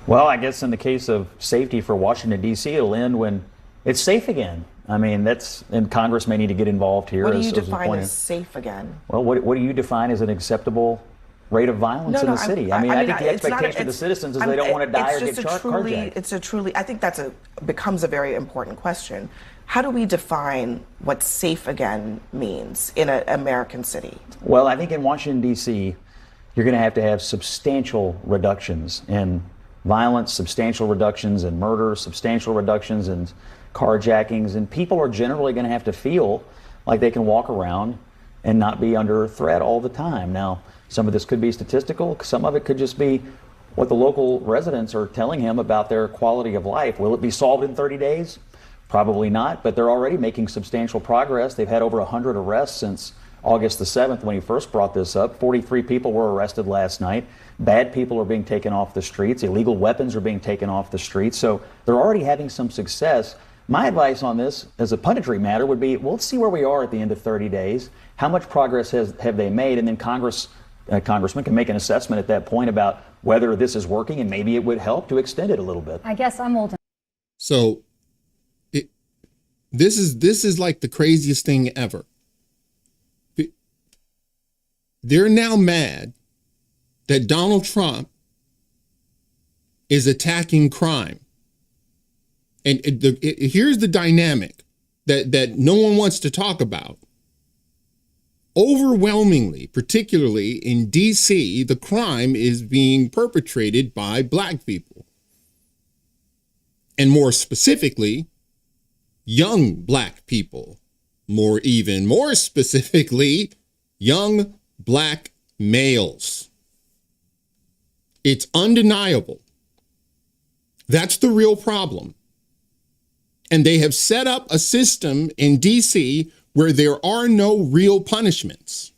Well, I guess in the case of safety for Washington, D.C., it'll end when it's safe again. I mean, and Congress may need to get involved here. What do you was define pointed. as safe again? Well, what do you define as an acceptable rate of violence in the city? I think the expectation of the citizens is they don't want to die or get carjacked. I think becomes a very important question. How do we define what safe again means in an American city? Well, I think in Washington, D.C., you're going to have substantial reductions in violence, substantial reductions in murder, substantial reductions in carjackings, and people are generally going to have to feel like they can walk around and not be under threat all the time. Now, some of this could be statistical, some of it could just be what the local residents are telling him about their quality of life. Will it be solved in 30 days? Probably not, but they're already making substantial progress. They've had over 100 arrests since August the 7th when he first brought this up. 43 people were arrested last night. Bad people are being taken off the streets. Illegal weapons are being taken off the streets. So they're already having some success. My advice on this, as a punditry matter, would be, well, let's see where we are at the end of 30 days. How much progress have they made? And then Congressman can make an assessment at that point about whether this is working, and maybe it would help to extend it a little bit. I guess I'm old. So this is like the craziest thing ever. They're now mad that Donald Trump is attacking crime. And here's the dynamic that no one wants to talk about. Overwhelmingly, particularly in DC, the crime is being perpetrated by Black people. And more specifically, young Black people. Even more specifically, young Black males. It's undeniable. That's the real problem. And they have set up a system in DC where there are no real punishments.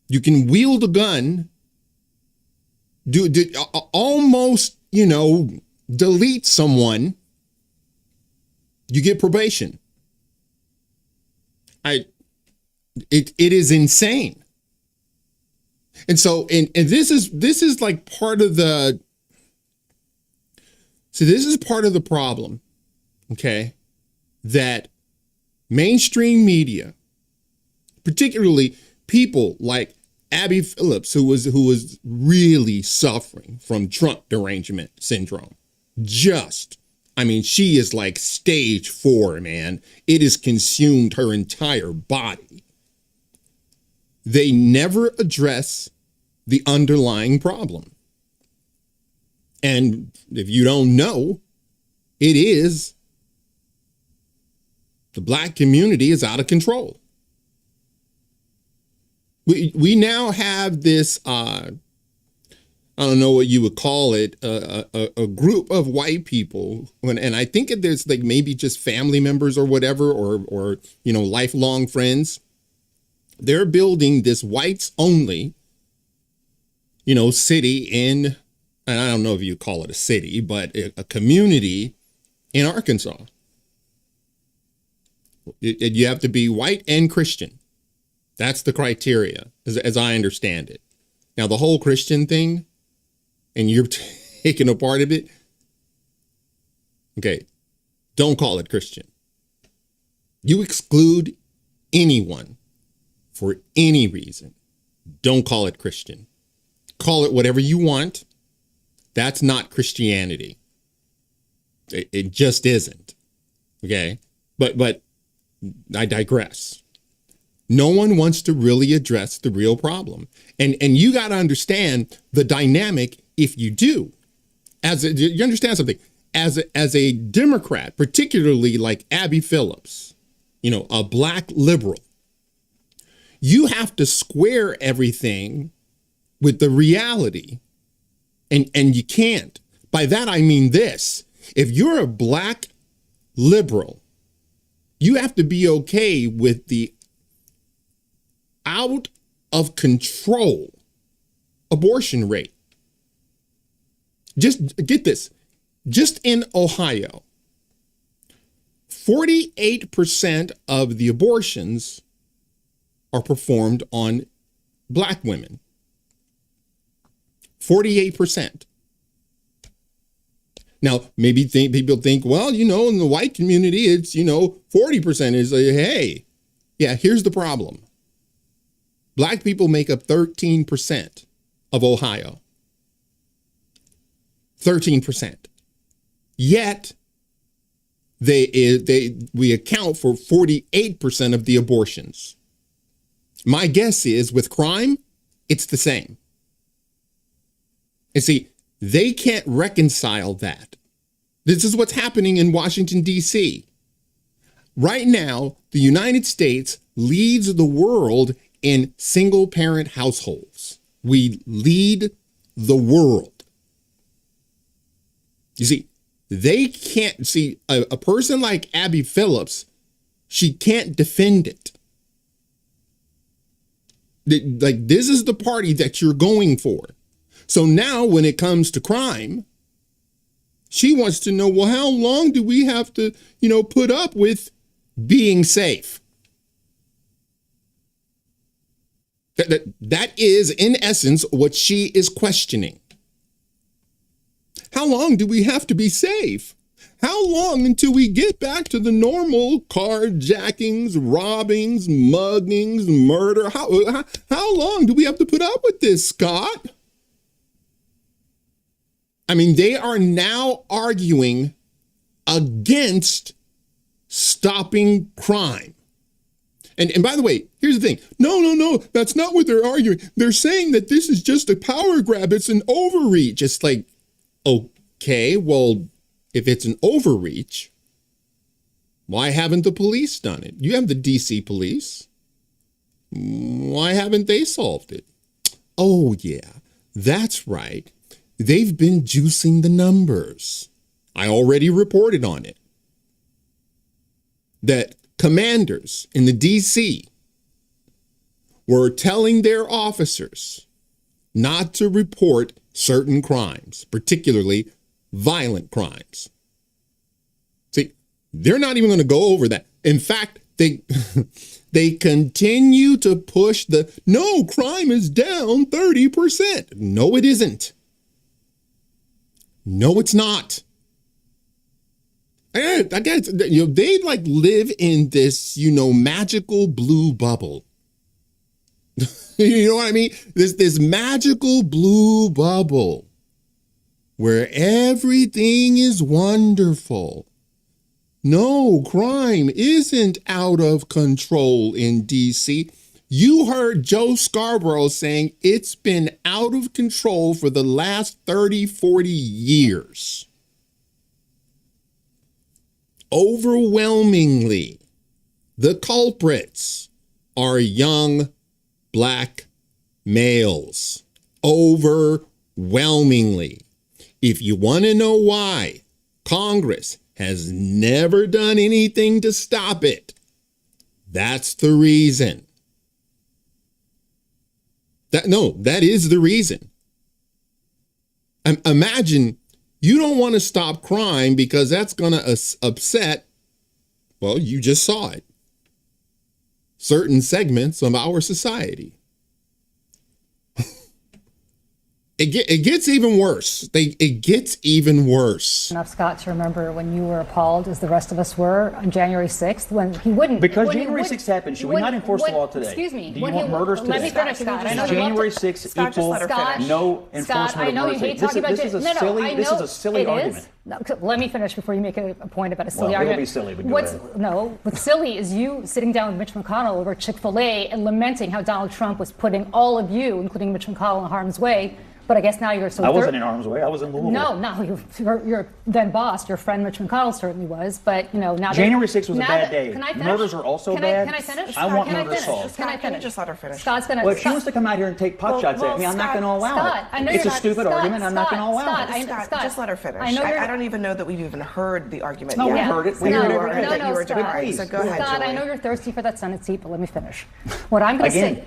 You can wield a gun, almost, delete someone, you get probation. It is insane. And so, and this is like part of the, so this is part of the problem, okay, that mainstream media, particularly people like Abby Phillips, who was really suffering from Trump derangement syndrome. She is like stage 4, man. It has consumed her entire body. They never address the underlying problem. And if you don't know, it is the Black community is out of control. We now have this, I don't know what you would call it, a group of white people, and I think there's like maybe just family members or whatever, or lifelong friends. They're building this whites only, city in, and I don't know if you call it a city, but a community in Arkansas. You have to be white and Christian. That's the criteria, as I understand it. Now, the whole Christian thing, and you're taking a part of it, okay, don't call it Christian. You exclude anyone for any reason. Don't call it Christian. Call it whatever you want. That's not Christianity. It just isn't. Okay? But I digress. No one wants to really address the real problem. And you got to understand the dynamic if you do. You understand something? As a Democrat, particularly like Abby Phillips, a Black liberal, you have to square everything with the reality. And you can't. By that, I mean this. If you're a Black liberal, you have to be okay with the out of control abortion rate. Just get this. Just in Ohio, 48% of the abortions are performed on Black women. 48%. Now, maybe people think, well, in the white community, it's, 40% is, hey. Yeah, here's the problem. Black people make up 13% of Ohio. 13%. Yet, we account for 48% of the abortions. My guess is with crime, it's the same. And see, they can't reconcile that. This is what's happening in Washington, D.C. Right now, the United States leads the world in single-parent households. We lead the world. You see, they can't see a person like Abby Phillips, she can't defend it. Like, this is the party that you're going for. So now when it comes to crime, she wants to know, well, how long do we have to, put up with being safe? That is, in essence, what she is questioning. How long do we have to be safe? How long until we get back to the normal carjackings, robbings, muggings, murder? How long do we have to put up with this, Scott? I mean, they are now arguing against stopping crime. And by the way, here's the thing. No, that's not what they're arguing. They're saying that this is just a power grab. It's an overreach. It's like, okay, well, if it's an overreach, why haven't the police done it? You have the DC police. Why haven't they solved it? Oh, yeah, that's right. They've been juicing the numbers. I already reported on it. That commanders in the DC were telling their officers not to report certain crimes, particularly violent crimes. See, they're not even going to go over that. In fact, they continue to push no, crime is down 30%. No, it isn't. No, it's not. I guess, they like live in this, magical blue bubble. You know what I mean? This magical blue bubble where everything is wonderful. No, crime isn't out of control in DC. You heard Joe Scarborough saying it's been out of control for the last 30, 40 years. Overwhelmingly, the culprits are young Black males. Overwhelmingly. If you want to know why Congress has never done anything to stop it, that's the reason. That is the reason. Imagine you don't want to stop crime because that's going to upset, well, you just saw it, certain segments of our society. It gets even worse. It gets even worse. Enough, Scott, to remember when you were appalled, as the rest of us were, on January 6th, when he wouldn't. Because January 6th happened. Should we not enforce the law today? Excuse me. Do you want murders today? Let me finish, Scott. January 6th equal no enforcement of murders. This is a silly argument. No, let me finish before you make a point about a silly argument. It'll be silly, but go ahead. No, what's silly is you sitting down with Mitch McConnell over Chick-fil-A and lamenting how Donald Trump was putting all of you, including Mitch McConnell, in harm's way. But I guess now you're so... I wasn't in harm's way. I was in Louisville. No, your then boss, your friend Mitch McConnell certainly was. But, now... January 6th was a bad day. Can I finish? Murders are also bad. Can I finish? I want murders solved. Can I finish? Just let her finish. Scott's going to... Well, if she wants to come out here and take pot shots at me, I'm not going to allow it. It's a stupid argument. I'm not going to allow it. Scott, just let her finish. I don't even know that we've even heard the argument yet. No, we heard it. We heard every day. You were denying. So go ahead, Scott, I know you're thirsty for that Senate seat, but let me finish. What I'm going to say...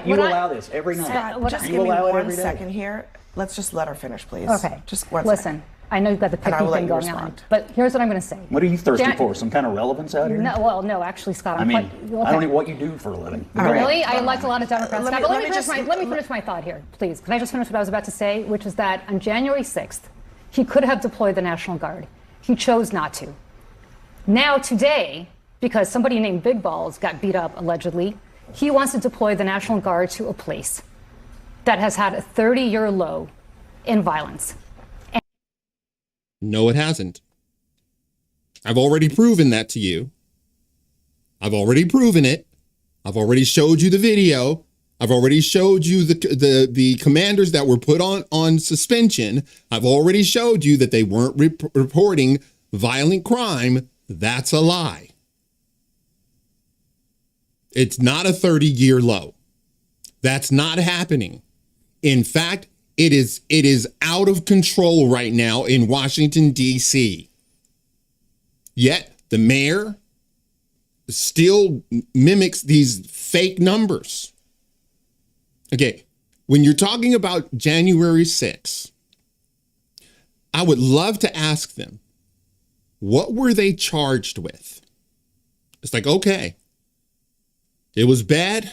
you allow this every night. Scott, just give me 1 second here. Let's just let her finish, please. Okay. Just 1 Listen, second. I know you've got the picky thing going on, but here's what I'm going to say. What are you thirsty for? Some kind of relevance out here? No, actually, Scott. I don't know what you do for a living. Really? I elect a lot of Democrats. Scott, but let me finish my thought here, please. Can I just finish what I was about to say, which is that on January 6th, He could have deployed the National Guard. He chose not to. Now, today, because somebody named Big Balls got beat up, allegedly, he wants to deploy the National Guard to a place that has had a 30-year low in violence. No, it hasn't. I've already proven that to you. I've already proven it. I've already showed you the video. I've already showed you the commanders that were put on suspension. I've already showed you that they weren't reporting violent crime. That's a lie. It's not a 30-year low. That's not happening. In fact, it is out of control right now in Washington, D.C. Yet the mayor still mimics these fake numbers. Okay, when you're talking about January 6th, I would love to ask them, what were they charged with? It's like, okay, it was bad.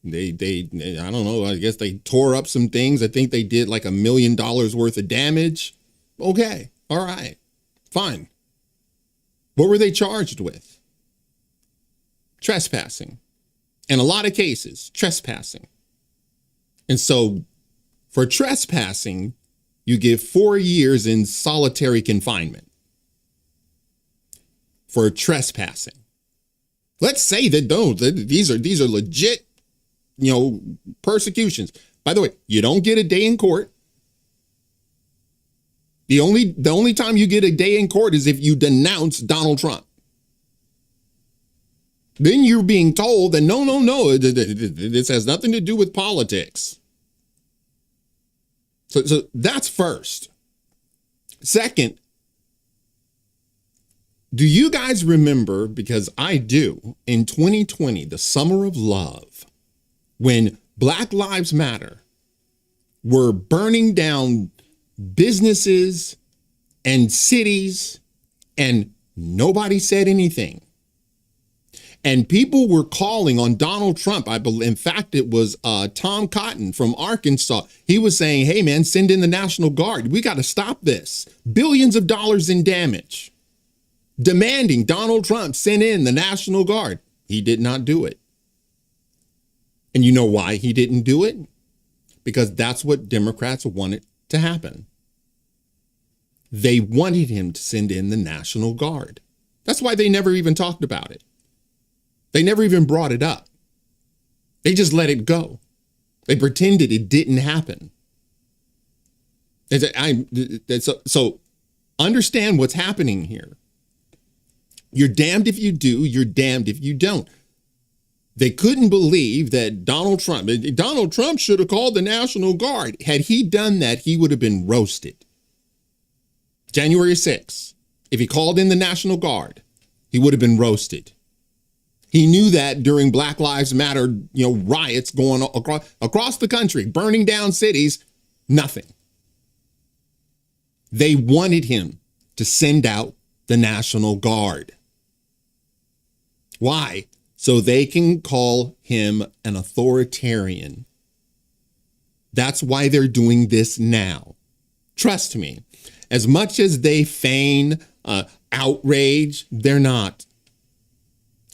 They I don't know, I guess they tore up some things. I think they did like $1 million worth of damage. Okay, all right, fine. What were they charged with? Trespassing. In a lot of cases, trespassing. And so for trespassing, you get 4 years in solitary confinement for trespassing. Let's say that these are legit, persecutions. By the way, you don't get a day in court. The only time you get a day in court is if you denounce Donald Trump. Then you're being told that no, this has nothing to do with politics. So that's first. Second, do you guys remember, because I do, in 2020, the summer of love, when Black Lives Matter were burning down businesses and cities and nobody said anything? And people were calling on Donald Trump. I believe, in fact, it was Tom Cotton from Arkansas. He was saying, hey, man, send in the National Guard. We got to stop this. Billions of dollars in damage. Demanding Donald Trump send in the National Guard. He did not do it. And you know why he didn't do it? Because that's what Democrats wanted to happen. They wanted him to send in the National Guard. That's why they never even talked about it. They never even brought it up. They just let it go. They pretended it didn't happen. So understand what's happening here. You're damned if you do, you're damned if you don't. They couldn't believe that Donald Trump should have called the National Guard. Had he done that, he would have been roasted. January 6th, if he called in the National Guard, he would have been roasted. He knew that during Black Lives Matter, riots going across the country, burning down cities, nothing. They wanted him to send out the National Guard. Why? So they can call him an authoritarian. That's why they're doing this now. Trust me, as much as they feign outrage, they're not.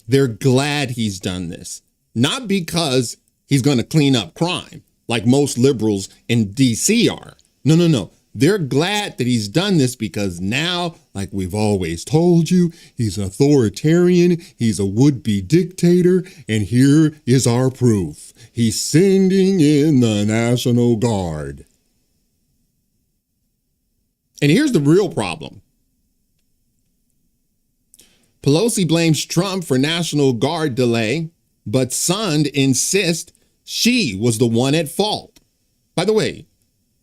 They're glad he's done this, not because he's going to clean up crime like most liberals in D.C. are. No. They're glad that he's done this because now, like we've always told you, he's an authoritarian, he's a would-be dictator, and here is our proof. He's sending in the National Guard. And here's the real problem. Pelosi blames Trump for National Guard delay, but Sund insists she was the one at fault. By the way,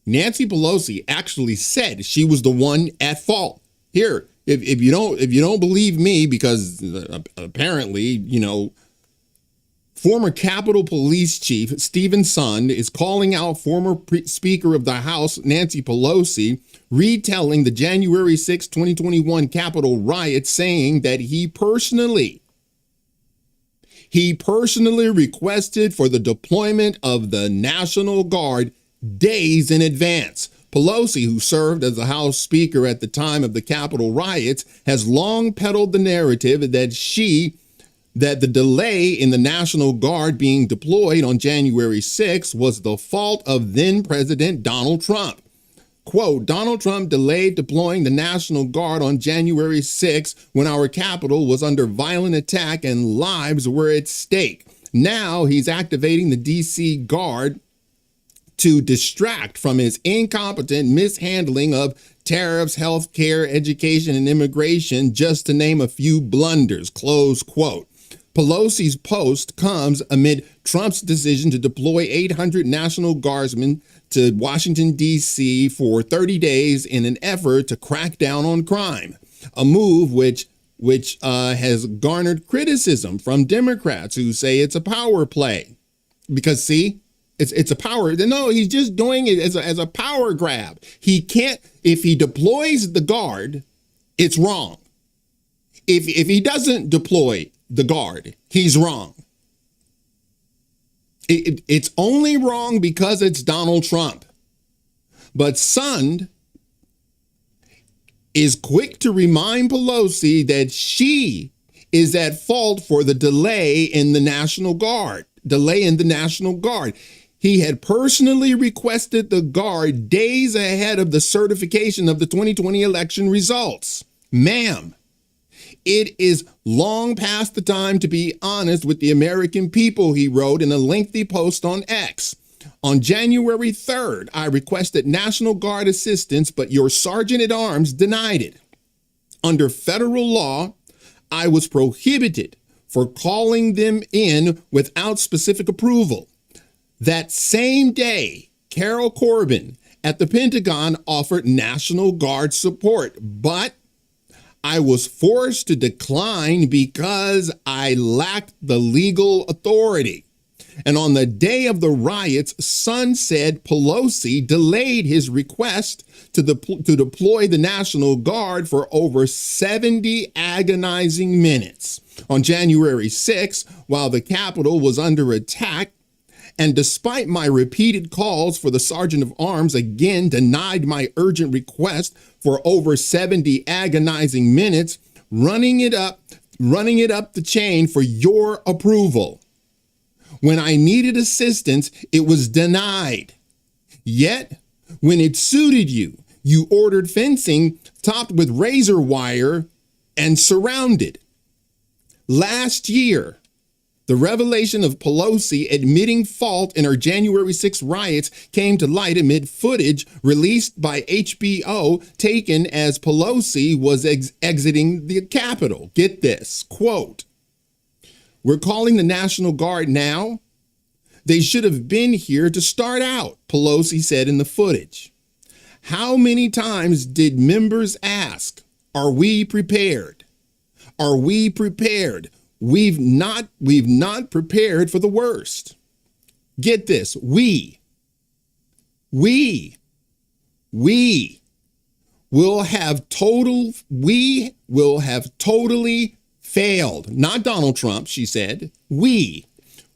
Nancy Pelosi actually said she was the one at fault. Here, if you don't believe me, because apparently, former Capitol Police Chief Stephen Sund is calling out former Speaker of the House Nancy Pelosi, retelling the January 6, 2021 Capitol riot, saying that he personally requested for the deployment of the National Guard days in advance, Pelosi, who served as the House Speaker at the time of the Capitol riots, has long peddled the narrative that the delay in the National Guard being deployed on January 6th was the fault of then President Donald Trump. Quote, Donald Trump delayed deploying the National Guard on January 6th when our Capitol was under violent attack and lives were at stake. Now he's activating the D.C. Guard to distract from his incompetent mishandling of tariffs, health care, education, and immigration, just to name a few blunders, close quote. Pelosi's post comes amid Trump's decision to deploy 800 National Guardsmen to Washington, D.C. for 30 days in an effort to crack down on crime, a move which has garnered criticism from Democrats who say it's a power play. Because, see, it's a power. No, he's just doing it as a power grab. He can't, if he deploys the Guard, it's wrong. If he doesn't deploy the Guard, he's wrong. It's only wrong because it's Donald Trump. But Sund is quick to remind Pelosi that she is at fault for the delay in the National Guard. He had personally requested the Guard days ahead of the certification of the 2020 election results. Ma'am, it is long past the time to be honest with the American people, he wrote in a lengthy post on X. On January 3rd, I requested National Guard assistance, but your sergeant at arms denied it. Under federal law, I was prohibited for calling them in without specific approval. That same day, Carol Corbin at the Pentagon offered National Guard support, but I was forced to decline because I lacked the legal authority. And on the day of the riots, Sund said Pelosi delayed his request to deploy the National Guard for over 70 agonizing minutes. On January 6th, while the Capitol was under attack, and despite my repeated calls for the Sergeant of Arms again denied my urgent request for over 70 agonizing minutes, running it up the chain for your approval. When I needed assistance, it was denied. Yet, when it suited you, you ordered fencing topped with razor wire and surrounded. Last year, the revelation of Pelosi admitting fault in her January 6 riots came to light amid footage released by HBO taken as Pelosi was exiting the Capitol. Get this, quote, "We're calling the National Guard now. They should have been here to start out," Pelosi said in the footage. How many times did members ask, "Are we prepared? Are we prepared?" We've not prepared for the worst. Get this, we will have totally failed. Not Donald Trump, she said. We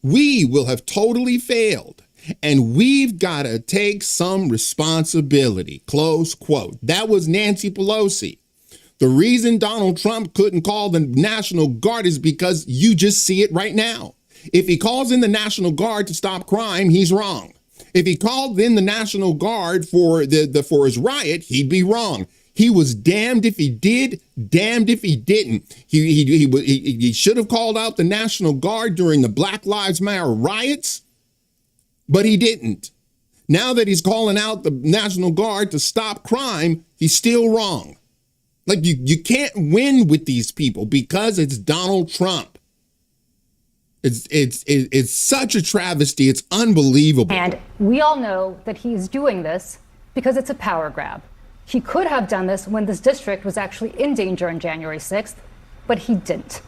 will have totally failed. And we've got to take some responsibility. Close quote. That was Nancy Pelosi. The reason Donald Trump couldn't call the National Guard is because you just see it right now. If he calls in the National Guard to stop crime, he's wrong. If he called in the National Guard for his riot, he'd be wrong. He was damned if he did, damned if he didn't. He should have called out the National Guard during the Black Lives Matter riots, but he didn't. Now that he's calling out the National Guard to stop crime, he's still wrong. Like you can't win with these people because it's Donald Trump. It's such a travesty. It's unbelievable. And we all know that he's doing this because it's a power grab. He could have done this when this district was actually in danger on January 6th, but he didn't.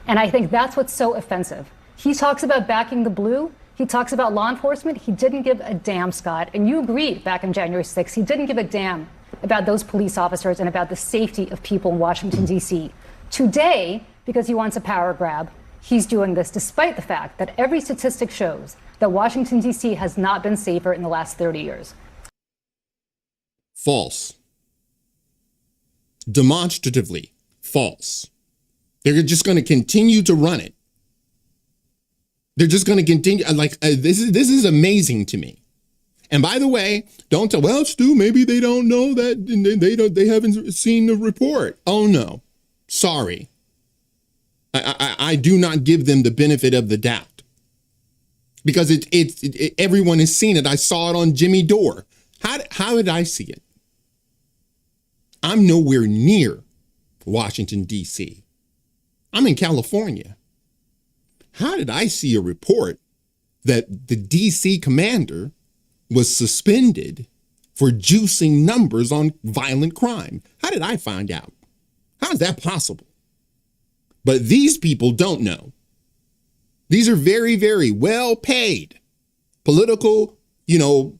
And I think that's what's so offensive. He talks about backing the blue. He talks about law enforcement. He didn't give a damn, Scott. And you agreed back on January 6th. He didn't give a damn about those police officers and about the safety of people in Washington, D.C. Today, because he wants a power grab, he's doing this despite the fact that every statistic shows that Washington, D.C. has not been safer in the last 30 years. False. Demonstratively false. They're just going to continue to run it. They're just going to continue. This is amazing to me. And by the way, don't tell, well, Stu, maybe they don't know that they haven't seen the report. Oh no, sorry. I do not give them the benefit of the doubt because everyone has seen it. I saw it on Jimmy Dore. How did I see it? I'm nowhere near Washington, D.C. I'm in California. How did I see a report that the D.C. commander was suspended for juicing numbers on violent crime? How did I find out? How is that possible? But these people don't know. These are very, very well paid political, you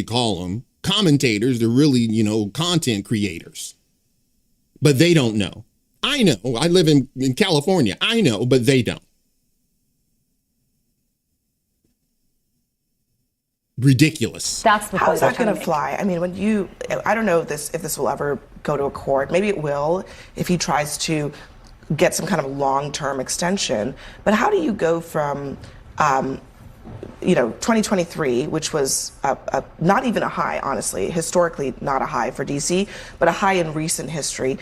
call them commentators. They're really, content creators. But they don't know. I know. I live in California. I know, but they don't. Ridiculous. That's the How is that point. going to fly? I mean, I don't know if this will ever go to a court. Maybe it will if he tries to get some kind of long-term extension. But how do you go from, 2023, which was not even a high, honestly, historically not a high for DC, but a high in recent history.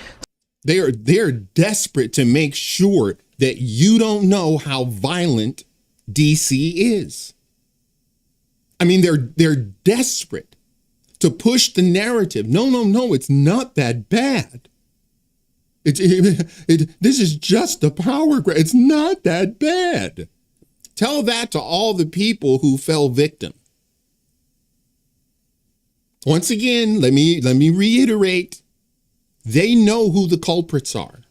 They're desperate to make sure that you don't know how violent DC is. I mean, they're desperate to push the narrative. No, it's not that bad. This is just a power grab. It's not that bad. Tell that to all the people who fell victim. Once again, let me reiterate. They know who the culprits are.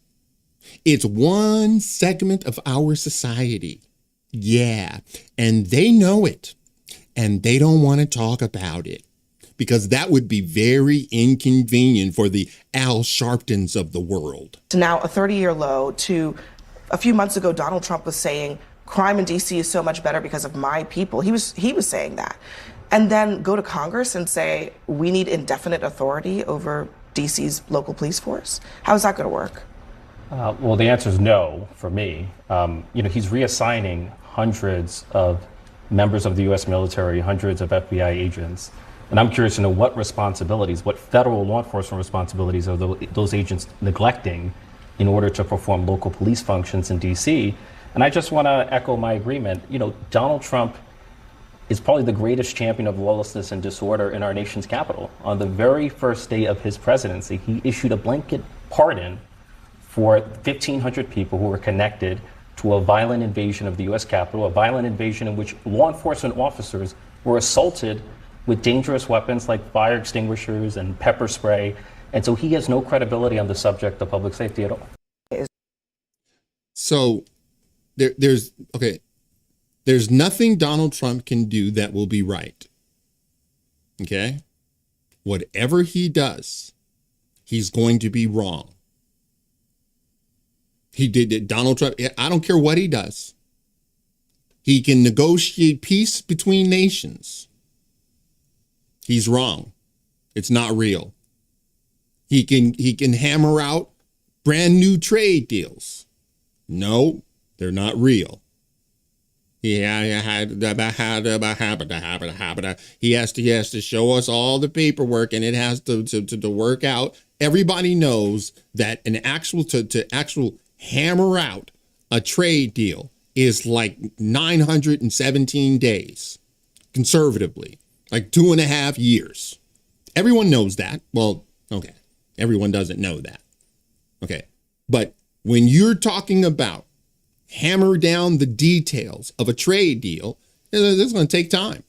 It's one segment of our society. Yeah, and they know it. And they don't want to talk about it because that would be very inconvenient for the Al Sharptons of the world. To now a 30-year low to a few months ago, Donald Trump was saying crime in DC is so much better because of my people. He was saying that. And then go to Congress and say, we need indefinite authority over DC's local police force. How is that going to work? Well, the answer is no for me. He's reassigning hundreds of members of the U.S. military, hundreds of FBI agents. And I'm curious to know what federal law enforcement responsibilities are those agents neglecting in order to perform local police functions in D.C. And I just want to echo my agreement. Donald Trump is probably the greatest champion of lawlessness and disorder in our nation's capital. On the very first day of his presidency, he issued a blanket pardon for 1,500 people who were connected to a violent invasion of the U.S. Capitol, a violent invasion in which law enforcement officers were assaulted with dangerous weapons like fire extinguishers and pepper spray. And so he has no credibility on the subject of public safety at all. So there's nothing Donald Trump can do that will be right. Okay? Whatever he does, he's going to be wrong. He did it. Donald Trump, I don't care what he does. He can negotiate peace between nations. He's wrong. It's not real. He can hammer out brand new trade deals. No, they're not real. He has to show us all the paperwork, and it has to work out. Everybody knows that an actual hammer out a trade deal is like 917 days, conservatively, like 2.5 years. Everyone knows that. Well, okay. Everyone doesn't know that. Okay. But when you're talking about hammer down the details of a trade deal, this is going to take time.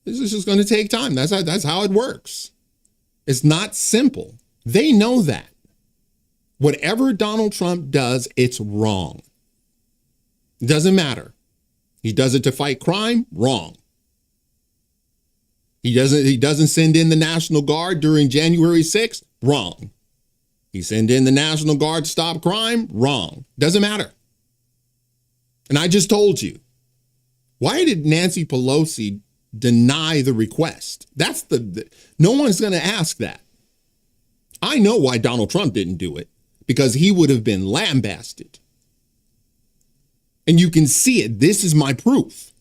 This is just going to take time. That's how it works. It's not simple. They know that. Whatever Donald Trump does, it's wrong. It doesn't matter. He does it to fight crime, wrong. He doesn't send in the National Guard during January 6th, wrong. He send in the National Guard to stop crime, wrong. Doesn't matter. And I just told you, why did Nancy Pelosi deny the request. That's no one's going to ask that. I know why Donald Trump didn't do it, because he would have been lambasted. And you can see it. This is my proof.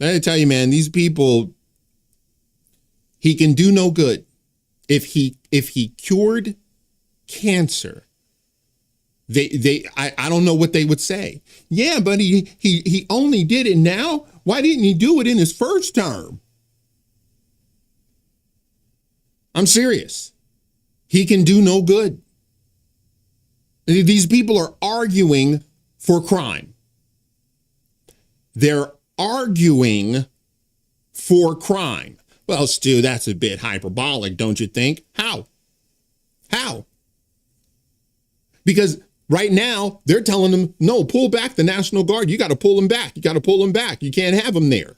I tell you, man, these people, he can do no good. If he cured cancer, I don't know what they would say. Yeah, but he only did it now. Why didn't he do it in his first term? I'm serious. He can do no good. These people are arguing for crime. They're arguing for crime. Well, Stu, that's a bit hyperbolic, don't you think? How? Because right now they're telling them, no, pull back the National Guard. You got to pull them back. You got to pull them back. You can't have them there.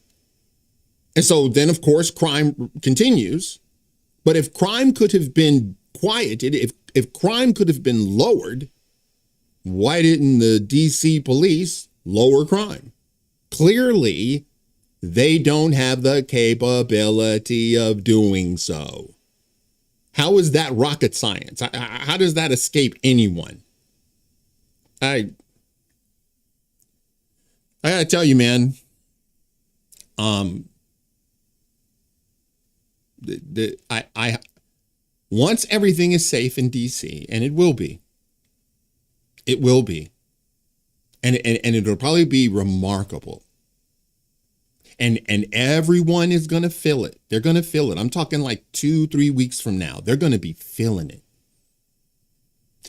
And so then, of course, crime continues. But if crime could have been quieted, if crime could have been lowered, why didn't the DC police lower crime? Clearly, they don't have the capability of doing so. How is that rocket science? How does that escape anyone? I gotta tell you, man. Once everything is safe in DC, and it will be, and it'll probably be remarkable. And everyone is going to feel it. They're going to feel it. I'm talking like 2-3 weeks from now. They're going to be feeling it.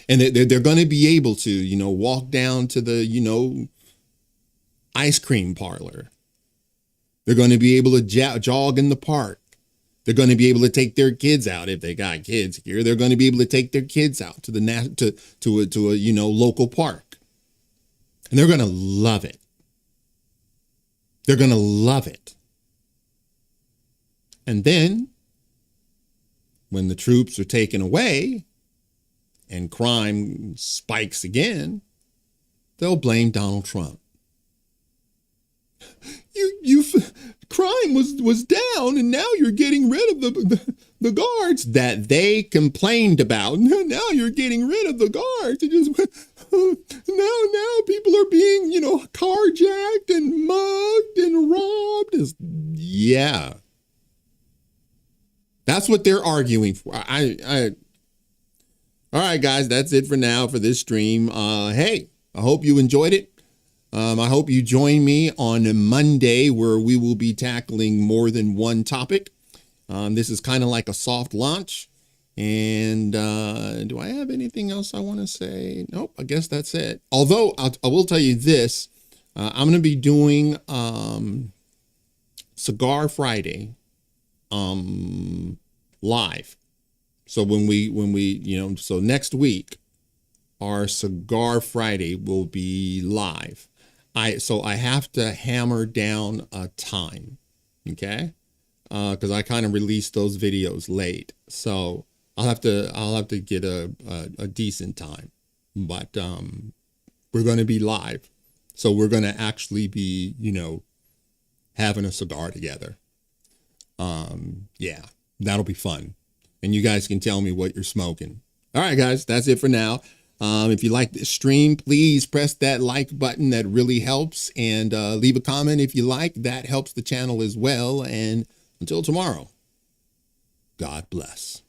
And they're going to be able to, walk down to the, ice cream parlor. They're going to be able to jog in the park. They're going to be able to take their kids out if they got kids here. They're going to be able to take their kids out to a local park. And they're going to love it. They're going to love it. And then when the troops are taken away and crime spikes again, they'll blame Donald Trump. Crime was down, and now you're getting rid of the guards that they complained about. Now you're getting rid of the guards. It just now people are being carjacked and mugged and robbed. Yeah, that's what they're arguing for. All right, guys, that's it for now for this stream. Hey, I hope you enjoyed it. I hope you join me on Monday, where we will be tackling more than one topic. This is kind of like a soft launch. And do I have anything else I want to say? Nope, I guess that's it. Although I will tell you this, I'm going to be doing Cigar Friday live. So so next week, our Cigar Friday will be live. So I have to hammer down a time, okay? Because I kind of released those videos late, so I'll have to get a decent time. But we're going to be live, so we're going to actually be having a cigar together. Yeah, that'll be fun, and you guys can tell me what you're smoking. All right, guys, that's it for now. If you like this stream, please press that like button. That really helps. And leave a comment if you like. That helps the channel as well. And until tomorrow, God bless.